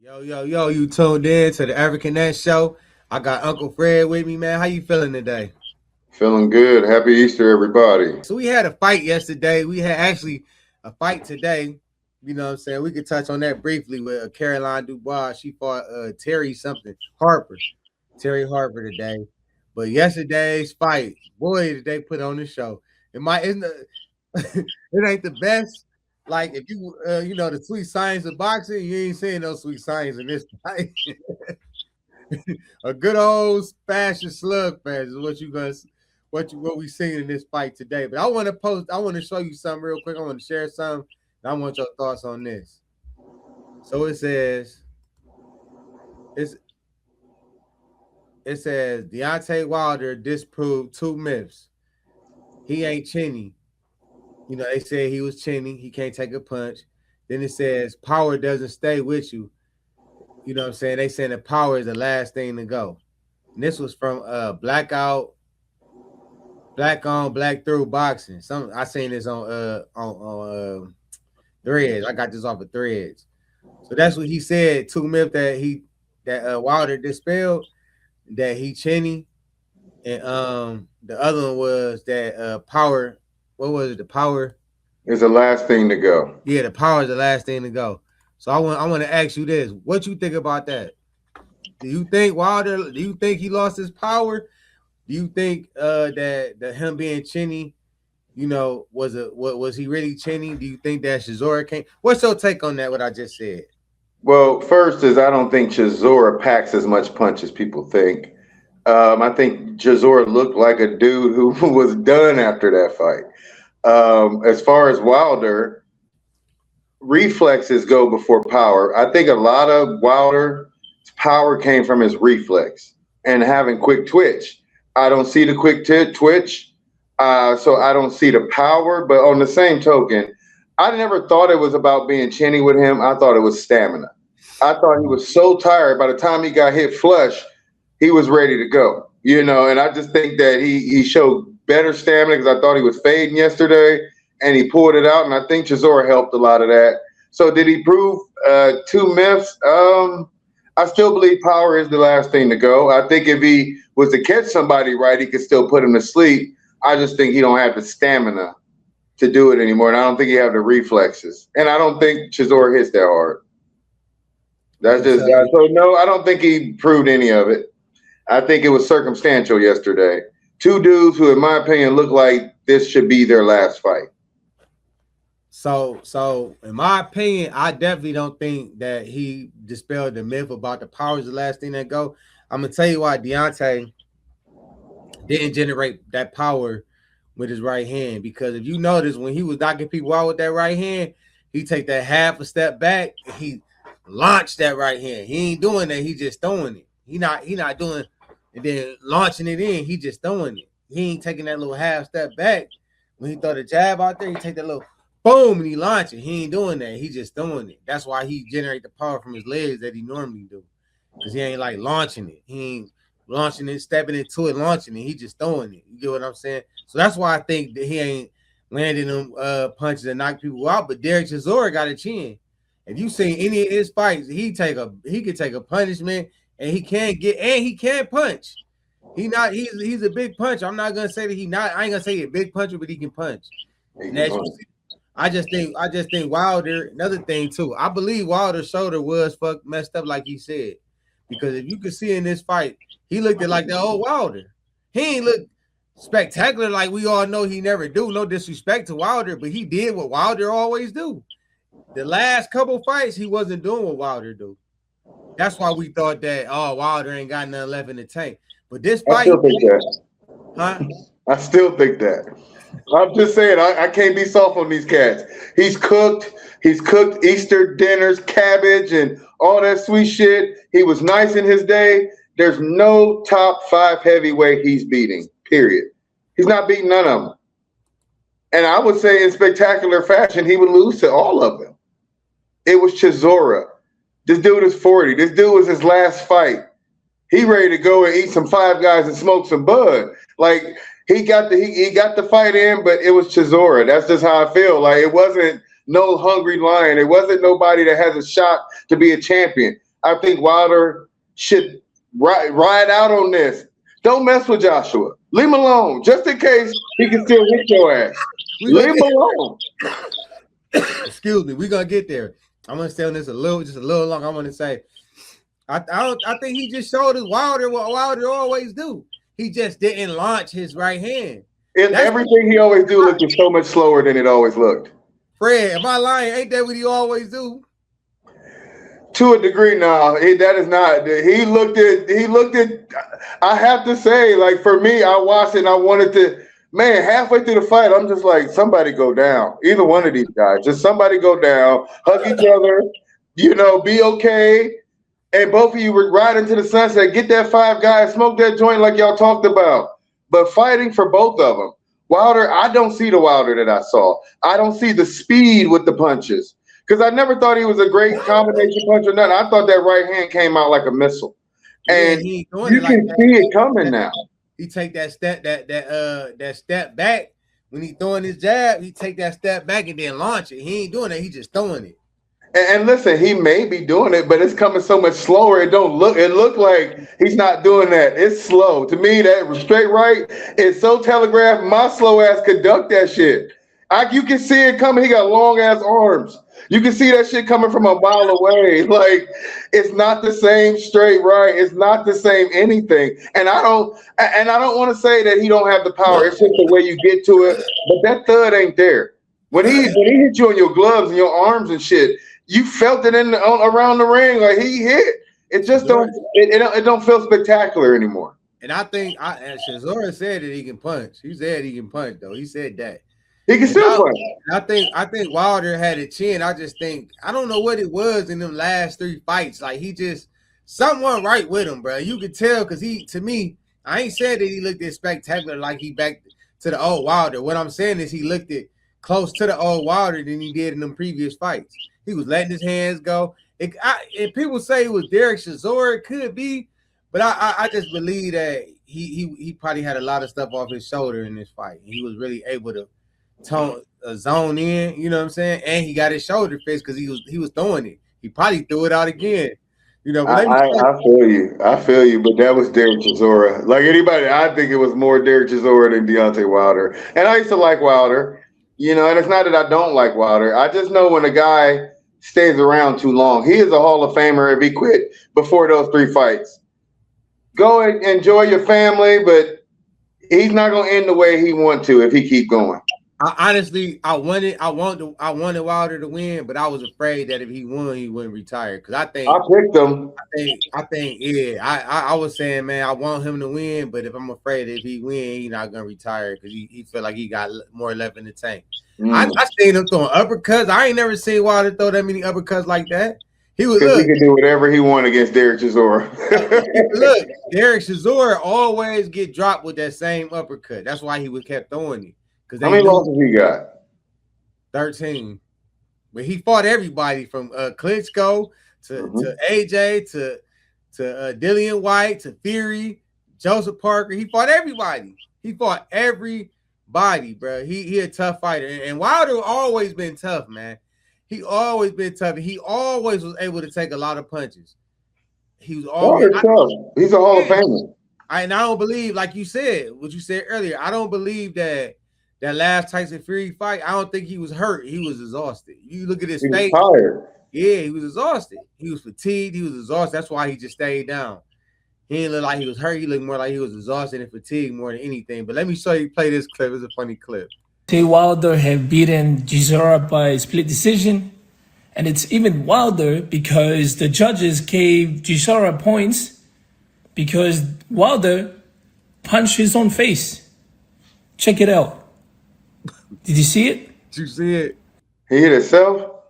Yo, you tuned in to the African Net Show. I got Uncle Fred with me, man. How you feeling today? Feeling good. Happy Easter, everybody. So we had a fight yesterday. We had actually a fight today. You know what I'm saying? We could touch on that briefly with Caroline Dubois. She fought Terry something, Harper. Terry Harper today. But yesterday's fight, boy, did they put on the show. It ain't the best. Like if you the sweet science of boxing, you ain't seeing no sweet science in this fight. A good old fashioned slugfest is what we seen in this fight today. But I want to show you something real quick. I want to share something. And I want your thoughts on this. So it says Deontay Wilder disproved two myths. He ain't chinny. You know, they said he was chinny, he can't take a punch. Then it says power doesn't stay with you. You know what I'm saying? They saying that power is the last thing to go. And this was from Black on, Black Through Boxing. I seen this on Threads. I got this off of Threads. So that's what he said. Two myths that Wilder dispelled, that he chinny, and the other one was that power. What was it? The power is the last thing to go. Yeah, the power is the last thing to go. So I want to ask you this: what you think about that? Do you think Wilder? Do you think he lost his power? Do you think that him being chinny, was he really chinny? Do you think that Chisora came? What's your take on that? What I just said. Well, first is I don't think Chisora packs as much punch as people think. I think Chisora looked like a dude who was done after that fight. As far as Wilder, reflexes go before power. I think a lot of Wilder's power came from his reflex and having quick twitch. I don't see the quick twitch, so I don't see the power. But on the same token, I never thought it was about being chinny with him. I thought it was stamina. I thought he was so tired by the time he got hit flush, he was ready to go. And I just think that he showed better stamina because I thought he was fading yesterday, and he pulled it out, and I think Chisora helped a lot of that. So did he prove two myths? I still believe power is the last thing to go. I think if he was to catch somebody right, he could still put him to sleep. I just think he don't have the stamina to do it anymore, and I don't think he have the reflexes. And I don't think Chisora hits that hard. That's just so no, I don't think he proved any of it. I think it was circumstantial yesterday. Two dudes who, in my opinion, look like this should be their last fight. So in my opinion, I definitely don't think that he dispelled the myth about the power is the last thing that go. I'm gonna tell you why Deontay didn't generate that power with his right hand, because if you notice, when he was knocking people out with that right hand, he take that half a step back, he launched that right hand. He ain't doing that, he just throwing it. He not doing and then launching it in, he just throwing it. He ain't taking that little half step back. When he throw the jab out there, he take that little boom and he launch it. He ain't doing that. He just throwing it. That's why he generate the power from his legs that he normally do. Because he ain't like launching it. He ain't launching it, stepping into it, launching it. He just throwing it. You get what I'm saying? So that's why I think that he ain't landing them punches and knock people out. But Dereck Chisora got a chin. If you seen any of his fights, he could take a punishment, and he can punch. He's a big puncher. I'm not gonna say that I ain't gonna say he's a big puncher, but he can punch. I just think Wilder, another thing too, I believe Wilder's shoulder was messed up, like he said. Because if you could see in this fight, he looked like the old Wilder. He ain't look spectacular like we all know he never do. No disrespect to Wilder, but he did what Wilder always do. The last couple fights, he wasn't doing what Wilder do. That's why we thought that, Wilder ain't got nothing left in the tank. But this fight, I still think that. Huh? I still think that. I'm just saying, I can't be soft on these cats. He's cooked Easter dinners, cabbage, and all that sweet shit. He was nice in his day. There's no top 5 heavyweight he's beating, period. He's not beating none of them. And I would say in spectacular fashion, he would lose to all of them. It was Chisora. This dude is 40. This dude was his last fight. He ready to go and eat some Five Guys and smoke some bud. Like, he got the fight in, but it was Chisora. That's just how I feel. Like, it wasn't no hungry lion. It wasn't nobody that has a shot to be a champion. I think Wilder should ride out on this. Don't mess with Joshua. Leave him alone, just in case he can still hit your ass. Leave him alone. Excuse me, we're gonna get there. I'm gonna stay on this just a little long. I want to say, I think he just showed us Wilder what Wilder always do. He just didn't launch his right hand. Everything he always do looked so much slower than it always looked. Fred, am I lying? Ain't that what he always do? To a degree, now that is not. He looked at. I have to say, like for me, I watched it and I wanted to. Man, halfway through the fight, I'm just like, somebody go down. Either one of these guys, just somebody go down, hug each other, be okay. And both of you were right into the sunset. Get that 5 guys, smoke that joint like y'all talked about. But fighting for both of them. Wilder, I don't see the Wilder that I saw. I don't see the speed with the punches. Because I never thought he was a great combination puncher. Nothing. I thought that right hand came out like a missile. And you can see it coming now. He take that step back when he throwing his jab. He take that step back and then launch it. He ain't doing that. He just throwing it. And listen, he may be doing it, but it's coming so much slower. It look like he's not doing that. It's slow. To me, that straight right is so telegraphed. My slow ass could duck that shit. You can see it coming. He got long ass arms. You can see that shit coming from a mile away. Like, it's not the same straight right. It's not the same anything. And I don't want to say that he don't have the power. It's just the way you get to it. But that thud ain't there. When he hit you on your gloves and your arms and shit, you felt it around the ring. Like he hit. It just don't feel spectacular anymore. And I think Chisora said that he can punch. He said he can punch though. He said that. He can still punch. I think Wilder had a chin. I just think I don't know what it was in them last 3 fights. Like he just something right with him, bro. You could tell because to me, I ain't said that he looked as spectacular like he back to the old Wilder. What I'm saying is he looked at close to the old Wilder than he did in them previous fights. He was letting his hands go. If people say it was Dereck Chisora, it could be, but I just believe that he probably had a lot of stuff off his shoulder in this fight. He was really able to zone in, you know what I'm saying? And he got his shoulder fixed because he was throwing it. He probably threw it out again. But I feel you, but that was Dereck Chisora. Like anybody, I think it was more Dereck Chisora than Deontay Wilder. And I used to like Wilder, and it's not that I don't like Wilder. I just know when a guy stays around too long, he is a Hall of Famer if he quit before those 3 fights. Go and enjoy your family, but he's not going to end the way he wants to if he keep going. I wanted Wilder to win, but I was afraid that if he won, he wouldn't retire. Because I picked him. I was saying, man, I want him to win, but if I'm afraid if he win, he's not gonna retire because he feel like he got more left in the tank. I seen him throwing uppercuts. I ain't never seen Wilder throw that many uppercuts like that. He could do whatever he wanted against Dereck Chisora. Look, Dereck Chisora always get dropped with that same uppercut. That's why he kept throwing it. How many losses he got? 13. But he fought everybody from Klitschko to AJ to Dillian White to Fury, Joseph Parker. He fought everybody. Bro. He a tough fighter. And Wilder always been tough, man. He always been tough. He always was able to take a lot of punches. He was always tough. He's a Hall of Famer. I don't believe, like you said, what you said earlier, I don't believe that last Tyson Fury fight, I don't think he was hurt. He was exhausted. You look at his face. Tired. Yeah, he was exhausted. He was fatigued. He was exhausted. That's why he just stayed down. He didn't look like he was hurt. He looked more like he was exhausted and fatigued more than anything. But let me show you, play this clip. It's a funny clip. Wilder have beaten Chisora by split decision. And it's even wilder because the judges gave Chisora points because Wilder punched his own face. Check it out. Did you see it? Did you see it? He hit himself?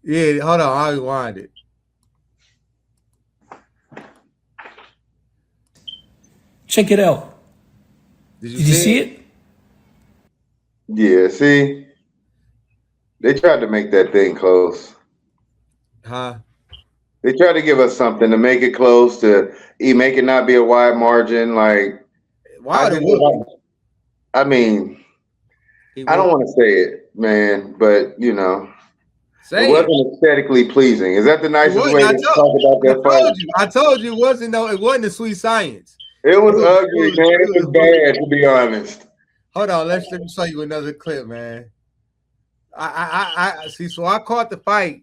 Yeah, hold on. I'll rewind it. Check it out. Did you see it? Yeah, see? They tried to make that thing close. Huh? They tried to give us something to make it close, to make it not be a wide margin. Like, I mean, I don't want to say it, man, but It Say it. wasn't aesthetically pleasing. Is that the It nicest wasn't. way to talk about that fight? I told you it wasn't. No, it wasn't a sweet science. It was It ugly, man. It was bad, to be honest. Hold on, let me show you another clip, man. I see. So I caught the fight.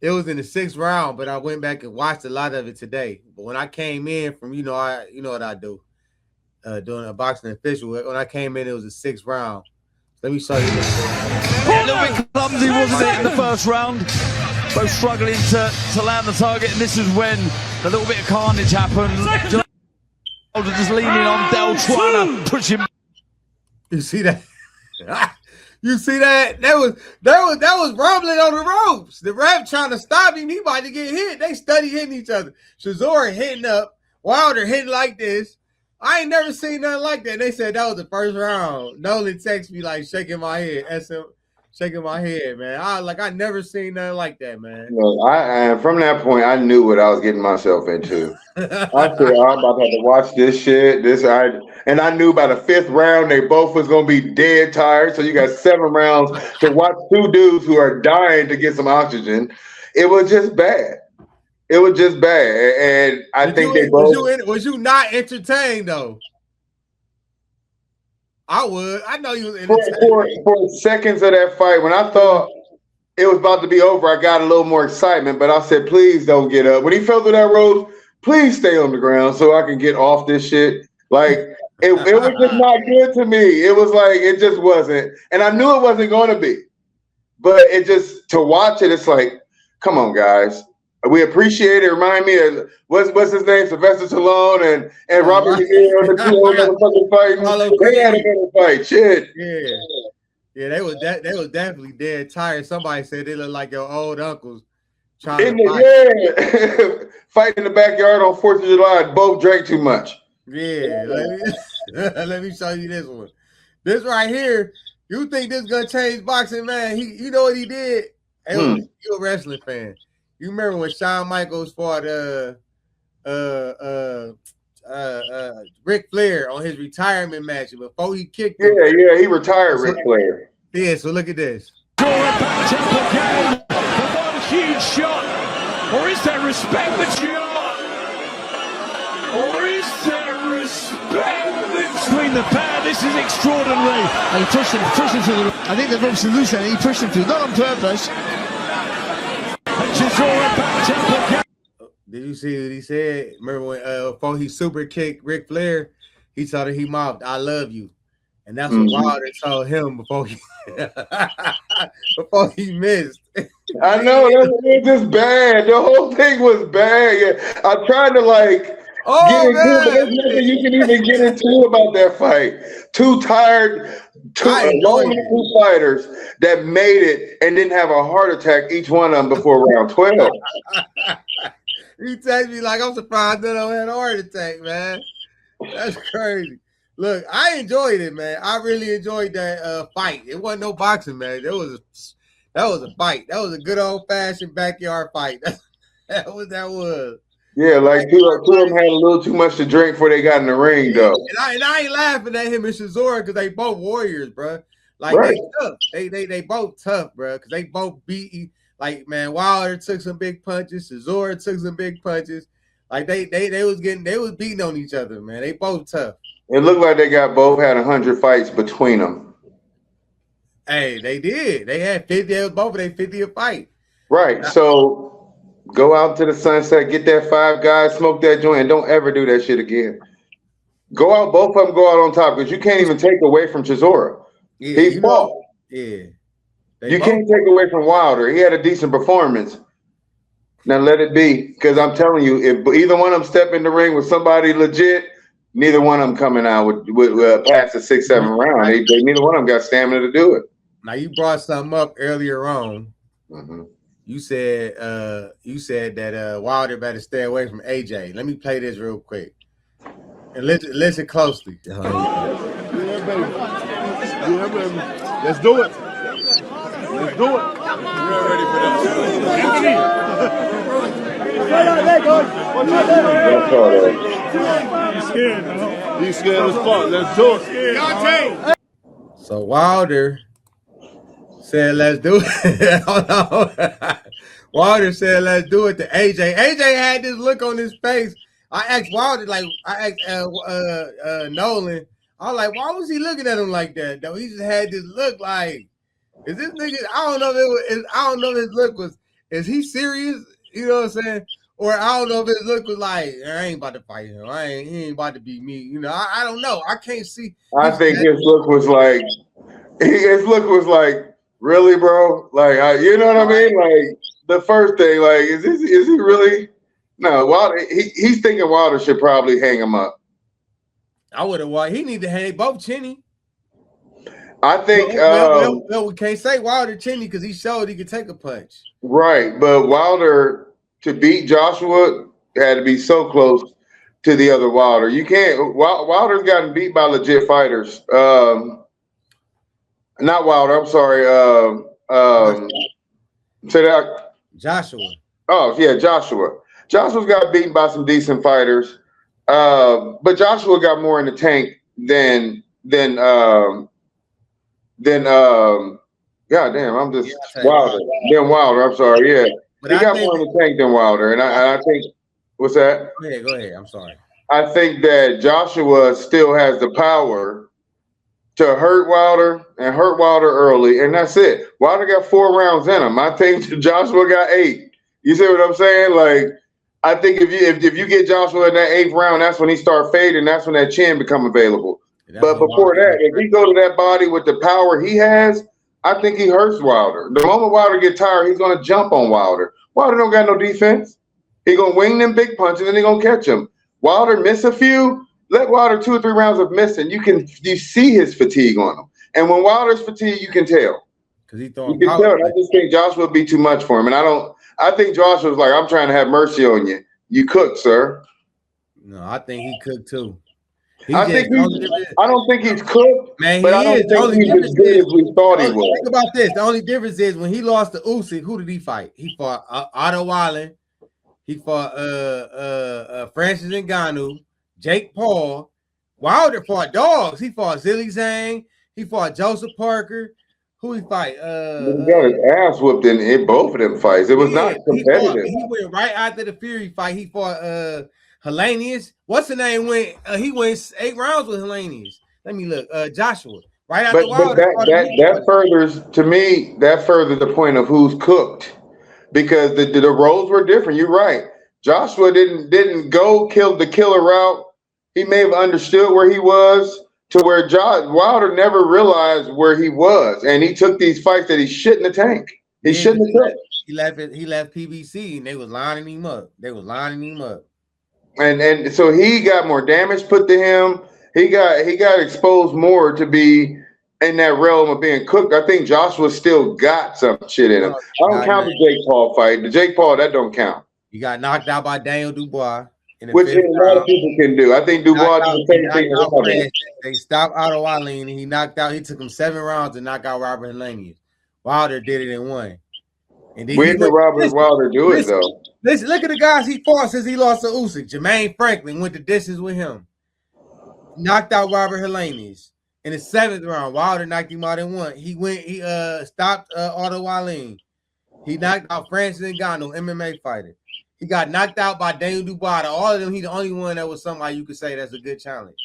It was in the 6th round, but I went back and watched a lot of it today. But when I came in from, you know what I do, doing a boxing official. When I came in, it was the 6th round. Let me show you this. A little bit clumsy, wasn't it, in the first round? Both struggling to land the target, and this is when a little bit of carnage happened. Just leaning on Del, trying to push him. You see that? You see that? That was rumbling on the ropes. The ref trying to stop him. He about to get hit. They study hitting each other. Chisora hitting up. Wilder hitting like this. I ain't never seen nothing like that. They said that was the first round. Nolan texted me like shaking my head. Shaking my head, man. I never seen nothing like that, man. No, from that point, I knew what I was getting myself into. I said, I'm about to have to watch this shit. And I knew by the 5th round they both was gonna be dead tired. So you got 7 rounds to watch 2 dudes who are dying to get some oxygen. It was just bad. It was just bad, and I think they both. Was you not entertained though? I would. I know you was entertained. For seconds of that fight, when I thought it was about to be over, I got a little more excitement. But I said, "Please don't get up." When he fell through that rope, please stay on the ground so I can get off this shit. Like it was just not good to me. It was like it just wasn't, and I knew it wasn't going to be. But it just to watch it, it's like, come on, guys. We appreciate it. Remind me of what's his name, Sylvester Stallone and Robert De Niro, the 2 old motherfuckers fighting. They had a better fight. Shit. Yeah. They was definitely dead tired. Somebody said they look like your old uncles trying to fight. Yeah, fight in the backyard on 4th of July. Both drank too much. Yeah. Let me show you this one. This right here. You think this is gonna change boxing, man? You know what he did? Hey, you a wrestling fan. You remember when Shawn Michaels fought Ric Flair on his retirement match before he kicked him? Yeah, he retired Ric Flair. Yeah, so look at this. Backed up again. What a huge shot. Or is there respect between the pair? This is extraordinary. And he pushed him to the. I think they've obviously loose and he pushed him through, not on purpose. Chisora backed up again. Did you see what he said? Remember when before he super kicked Ric Flair, he told him he mouthed, "I love you," and that's what Wilder told him before he missed. I know it was just bad. The whole thing was bad. Yeah. I tried to get into it, but there's nothing you can even get into about that fight. Two tired, two fighters that made it and didn't have a heart attack, each one of them before round 12. He texted me like, I'm surprised that I don't have a heart attack, man. That's crazy. Look, I enjoyed it, man. I really enjoyed that fight. It wasn't no boxing, man. That was a fight. That was a good old fashioned backyard fight. That was. Yeah, like two of them had a little too much to drink before they got in the ring, though. And I ain't laughing at him and Chisora because they both warriors, bro. Like right. They tough. They both tough, bro. Because they both beat. Like, man, Wilder took some big punches. Chisora took some big punches. Like they was beating on each other, man. They both tough. It looked like they both had 100 fights between them. Hey, they did. They had 50. It was both of their 50th fight. Right. So go out to the sunset, get that 5 guys, smoke that joint, and don't ever do that shit again. Go out, both of them go out on top because you can't even take away from Chisora. Yeah, he fought. Yeah. You can't take away from Wilder. He had a decent performance. Now let it be, because I'm telling you, if either one of them step in the ring with somebody legit, neither one of them coming out with past the 6, 7 round. They neither one of them got stamina to do it. Now you brought something up earlier on. Mm-hmm. You said that Wilder better stay away from AJ. Let me play this real quick and listen closely. Yeah, baby. Yeah, baby. Let's do it. Let's do it. We're ready for that. He's scared, man. He's scared as fuck. Let's do it. So Wilder said, "Let's do it." Hold on. Wilder said, "Let's do it." To AJ. AJ had this look on his face. I asked Wilder, like I asked Nolan. I was like, why was he looking at him like that? Though he just had this look like, is this nigga? I don't know if it was. I don't know if his look was. Is he serious? You know what I'm saying? Or I don't know if his look was like, I ain't about to fight him. He ain't about to beat me. You know, I don't know. I can't see. I think his look was like, really, bro? Like, you know what I mean? Like the first thing, like, is he really? No, Wilder. He's thinking Wilder should probably hang him up. I would have. He need to hang both chinny. I think. Well, we can't say Wilder chinny because he showed he could take a punch. Right, but Wilder to beat Joshua had to be so close to the other Wilder. You can't. Wilder's gotten beat by legit fighters. Not Wilder. I'm sorry. Say that. Joshua. Oh yeah, Joshua. Joshua's got beaten by some decent fighters, but Joshua got more in the tank than. God damn, I'm just Wilder. Then Wilder. I'm sorry. Yeah, but he got more in the tank than Wilder, and I think. What's that? Go ahead. I'm sorry. I think that Joshua still has the power to hurt Wilder and hurt Wilder early, and that's it. Wilder got 4 rounds in him. I think Joshua got 8. You see what I'm saying? Like, I think if you get Joshua in that 8th round, that's when he start fading. That's when that chin become available. But before that, if he go to that body with the power he has, I think he hurts Wilder. The moment Wilder get tired, he's gonna jump on Wilder. Wilder don't got no defense. He gonna wing them big punches and they gonna catch him. Wilder miss a few. Let Wilder 2 or 3 rounds of missing. You see his fatigue on him. And when Wilder's fatigued, you can tell. Because he throwing you can tell. I just think Joshua would be too much for him. And I think Joshua's like, I'm trying to have mercy on you. You cooked, sir. No, I think he cooked too. I don't think he's cooked, man. But I don't think he's as good as we thought he was. Think about this. The only difference is when he lost to Usyk, who did he fight? He fought Otto Wilder. He fought Francis Ngannou, Jake Paul. Wilder fought dogs. He fought Zhilei Zhang. He fought Joseph Parker. Who he fight? He got his ass whooped in both of them fights. It was not competitive. He went right after the Fury fight. He fought Helenius. What's the name? He went 8 rounds with Helenius. Let me look. Joshua. Right after Wilder. That furthers to me. That furthers the point of who's cooked, because the roles were different. You're right. Joshua didn't go kill the killer route. He may have understood where he was, to where Wilder never realized where he was, and he took these fights that he shouldn't have tanked. He shouldn't have took. He left PBC, and they was lining him up. And so he got more damage put to him. He got exposed more to be in that realm of being cooked. I think Joshua still got some shit in him. I don't count the Jake Paul fight. The Jake Paul, that don't count. He got knocked out by Daniel Dubois. Which a lot of people can do. I think Dubois did the same thing. They stopped Otto Wilder and he knocked out. He took him 7 rounds to knock out Robert Helenius. Wilder did it in 1. And then when did Wilder do it though? Listen, look at the guys he fought since he lost to Usyk. Jermaine Franklin went the distance with him. Knocked out Robert Helenius in the 7th round. Wilder knocked him out in 1. He stopped Otto Wilder. He knocked out Francis Ngannou, MMA fighter. He got knocked out by Daniel Dubois. All of them, he's the only one that was somebody you could say that's a good challenge.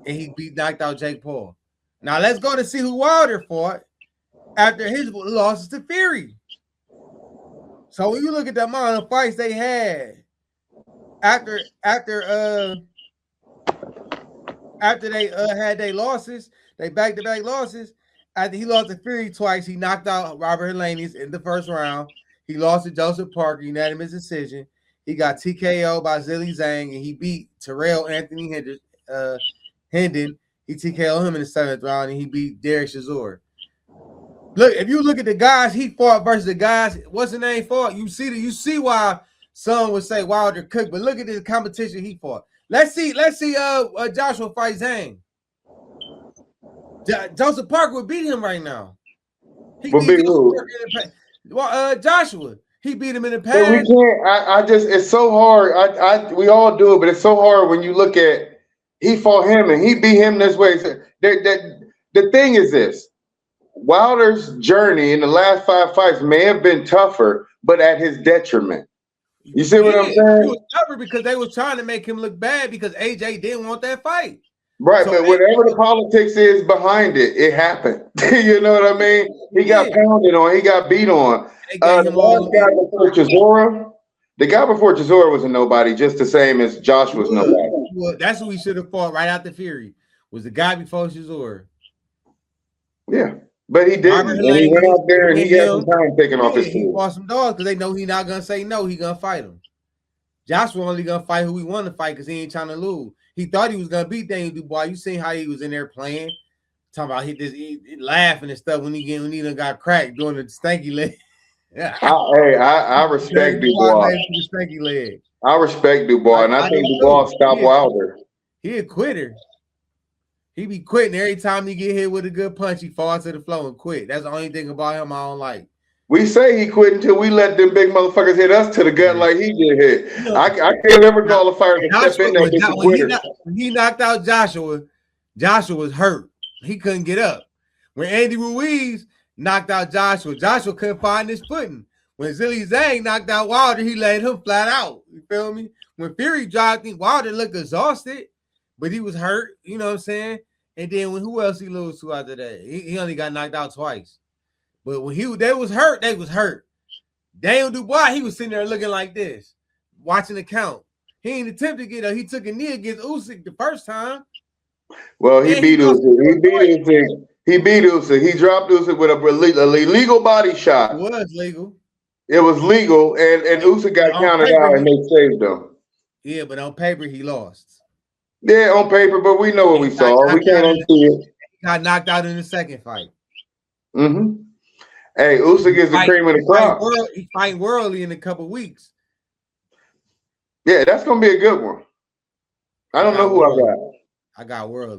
And he knocked out Jake Paul. Now let's go to see who Wilder fought after his losses to Fury. So when you look at the amount of fights they had after they had their losses, they back-to-back losses. After he lost to Fury twice, he knocked out Robert Helenius in the 1st round. He lost to Joseph Parker, unanimous decision. He got TKO by Zhilei Zhang, and he beat Terrell Anthony Hendon. He TKO'd him in the 7th round, and he beat Dereck Chisora. Look, if you look at the guys he fought versus the guys, what's the name fought? You see why some would say Wilder cooked, but look at the competition he fought. Let's see Joshua fight Zhang. Joseph Parker would beat him right now. He beat Joshua. He beat him in the past. We can't. It's so hard. We all do it, but it's so hard when you look at he fought him and he beat him this way. The thing is this: Wilder's journey in the last 5 fights may have been tougher, but at his detriment. You see what I'm It saying? was tougher because they was trying to make him look bad because AJ didn't want that fight. Right, So but whatever the politics is behind it, it happened. You know what I mean? He got pounded on. He got beat on. The last guy before Chisora, the guy before Chisora was a nobody, just the same as Josh was nobody. Well, that's who we should have fought right after Fury. Was the guy before Chisora. Yeah, but he didn't. And he went out there and he got some time taken off his He food. fought some dogs because they know he's not gonna say no. He gonna fight him. Joshua only gonna fight who he want to fight because he ain't trying to lose. He thought he was gonna beat Daniel Dubois. You seen how he was in there playing, talking about he laughing and stuff when he done got cracked doing the stanky leg. I respect Dubois. Stanky leg. I respect Dubois, and I think Dubois stopped Wilder. He a quitter. He be quitting every time he get hit with a good punch. He falls to the floor and quit. That's the only thing about him I don't like. We say he quit until we let them big motherfuckers hit us to the gut like he did hit. You know, I can't ever call a fighter to step in there with a quitter. When he knocked out Joshua, Joshua was hurt. He couldn't get up. When Andy Ruiz knocked out Joshua, Joshua couldn't find his footing. When Zilly Zhang knocked out Wilder, he let him flat out. You feel me? When Fury dropped him, Wilder looked exhausted, but he was hurt. You know what I'm saying? And then who else he lose to after that? He only got knocked out twice. But when they was hurt, they was hurt. Daniel Dubois, he was sitting there looking like this, watching the count. He ain't attempt to get up. He took a knee against Usyk the first time. Well, he beat Usyk. He beat Usyk. He dropped Usyk with a legal body shot. It was legal. It was legal, and Usyk got counted out, and they saved him. Yeah, but on paper, he lost. Yeah, on paper, but we know what we saw. We can't unsee it. He got knocked out in the second fight. Mm-hmm. Hey, Usyk is the cream of the crop. He's fighting Worldly in a couple weeks. Yeah, that's going to be a good one. I don't know who I got. I got Worldly.